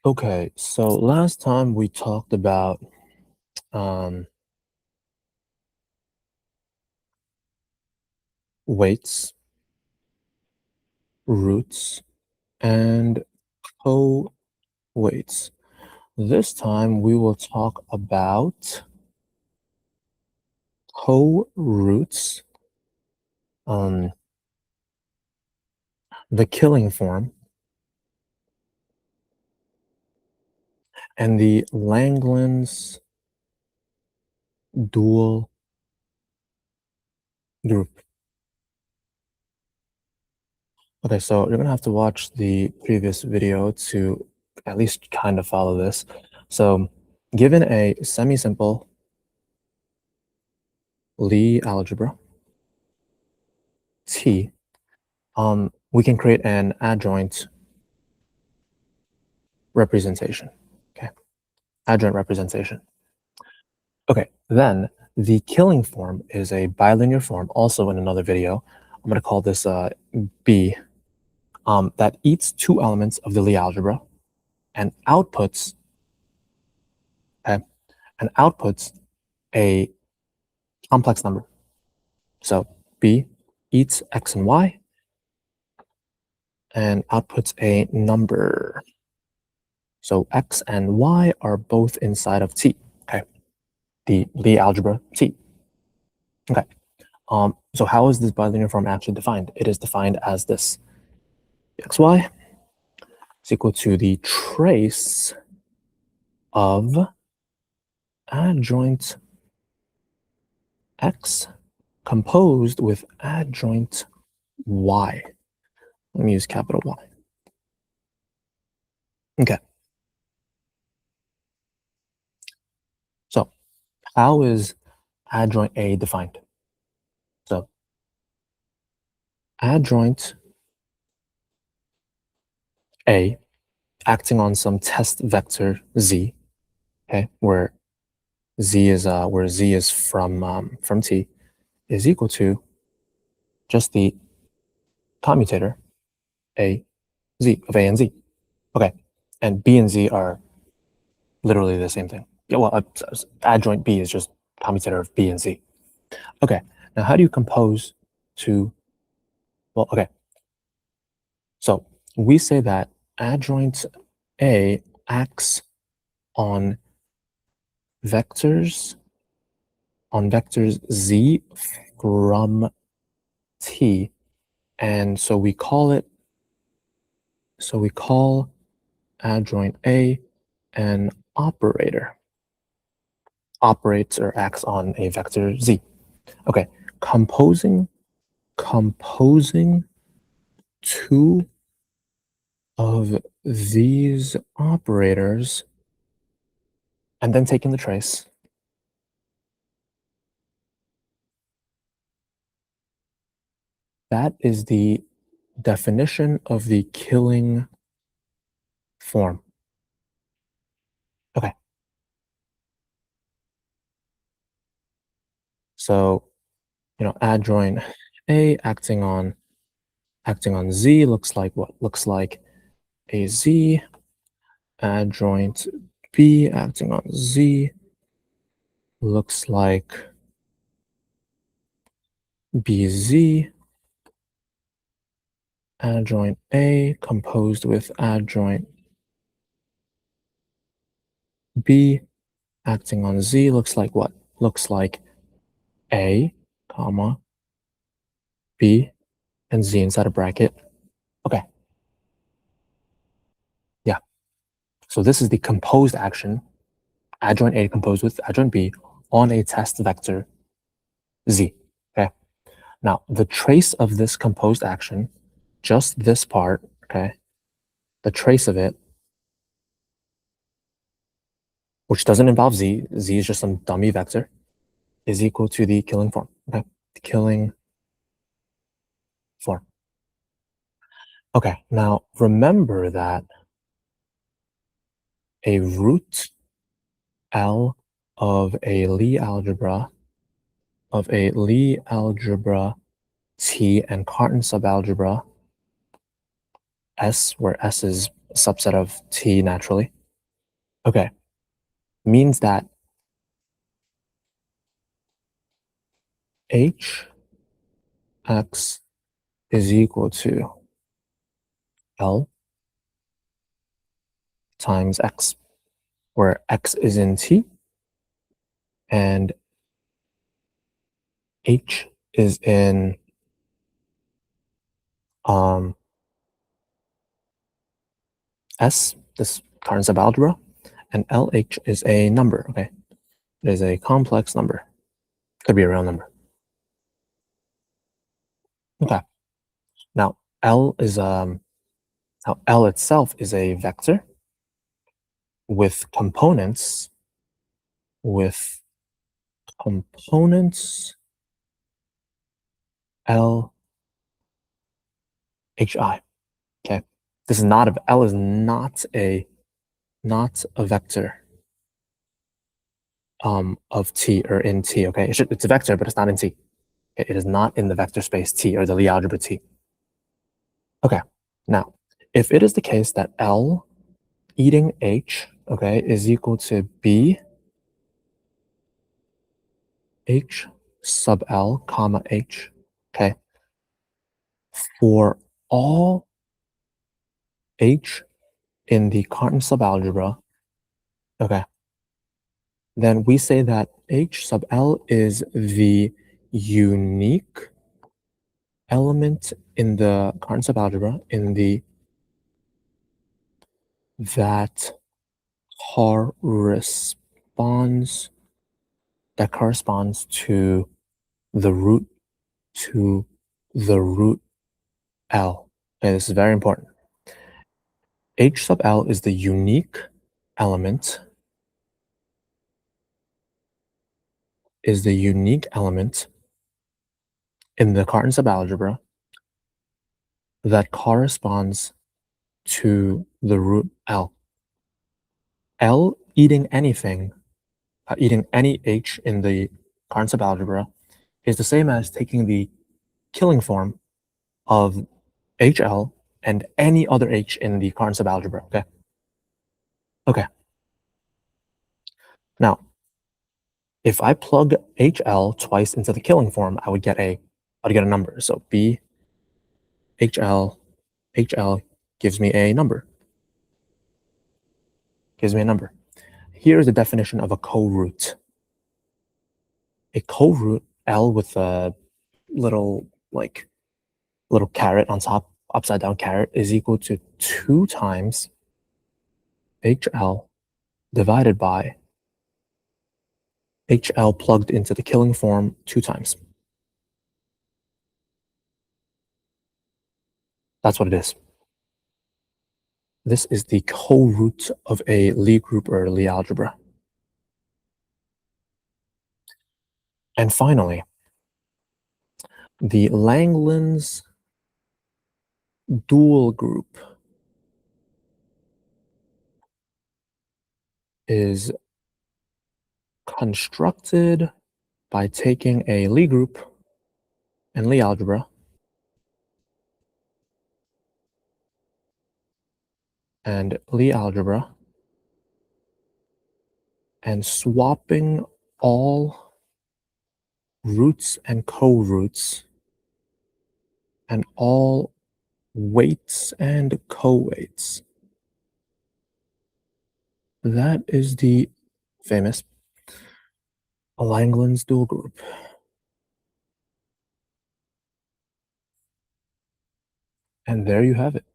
Okay, so last time we talked about weights, roots, and co-weights. This time we will talk about co-roots, um, the killing form, and the Langlands dual group. Okay, so you're gonna have to watch the previous video to at least kind of follow this. So given a semi-simple Lie algebra, T, we can create an adjoint representation. Okay, adjoint representation. Okay, then the killing form is a bilinear form, also in another video. I'm going to call this B, that eats two elements of the Lie algebra and outputs, okay, and outputs a complex number. So B eats X and Y and outputs a number. So X and Y are both inside of T, okay, the Lie algebra T. Okay, so how is this bilinear form actually defined? It is defined as this: xy is equal to the trace of adjoint x composed with adjoint y. Let me use capital Y. Okay. So how is adjoint A defined? So adjoint A acting on some test vector z, okay, where z is from T, is equal to just the commutator A, Z of A and Z. Okay, and B and Z are literally the same thing. Yeah, well, adjoint B is just commutator of B and Z. Okay, now how do you compose to, well, okay. So we say that adjoint A acts on vectors Z from T. And so we call adjoint A an operator. Operates or acts on a vector Z. Okay, composing two of these operators and then taking the trace, that is the definition of the killing form. Okay. So, adjoint A acting on Z looks like what? Looks like a Z. Adjoint B acting on Z looks like BZ. Adjoint A composed with adjoint B acting on Z looks like what? Looks like A, comma, B, and Z inside a bracket. Okay. Yeah. So this is the composed action, adjoint A composed with adjoint B on a test vector Z. Okay. Now, the trace of this composed action, just this part, okay, the trace of it, which doesn't involve Z, Z is just some dummy vector, is equal to the killing form. Okay. The killing form. Okay, now remember that a root L of a Lie algebra T and Cartan subalgebra S, where S is a subset of T naturally. Okay, means that Hx is equal to L times X, where X is in T and H is in S, this Cartan Subalgebra, and LH is a number, okay? It is a complex number. Could be a real number. Okay. Now L itself is a vector with components L H I. Okay. This is not L is not a vector of T or in T, okay? It's a vector, but it's not in T. Okay? It is not in the vector space T or the Lie algebra T. Okay, now, if it is the case that L eating H, okay, is equal to B H sub L comma H, okay, for all H in the Cartan subalgebra, okay, then we say that H sub L is the unique element in the Cartan subalgebra that corresponds to the root L. Okay, this is very important. H sub L is the unique element in the Cartan subalgebra that corresponds to the root L. L eating anything, eating any H in the Cartan subalgebra is the same as taking the killing form of HL and any other H in the Cartan subalgebra, okay? Okay. Now, if I plug HL twice into the killing form, I would get a number. So B HL gives me a number. Here's the definition of a coroot. A coroot, L with a little caret on top, upside down caret, is equal to 2 times HL divided by HL plugged into the killing form 2 times. That's what it is. This is the coroot of a Lie group or Lie algebra. And finally, the Langlands dual group is constructed by taking a Lie group and Lie algebra and Lie algebra and swapping all roots and co-roots and all weights and co-weights. That is the famous Langlands dual group. And there you have it.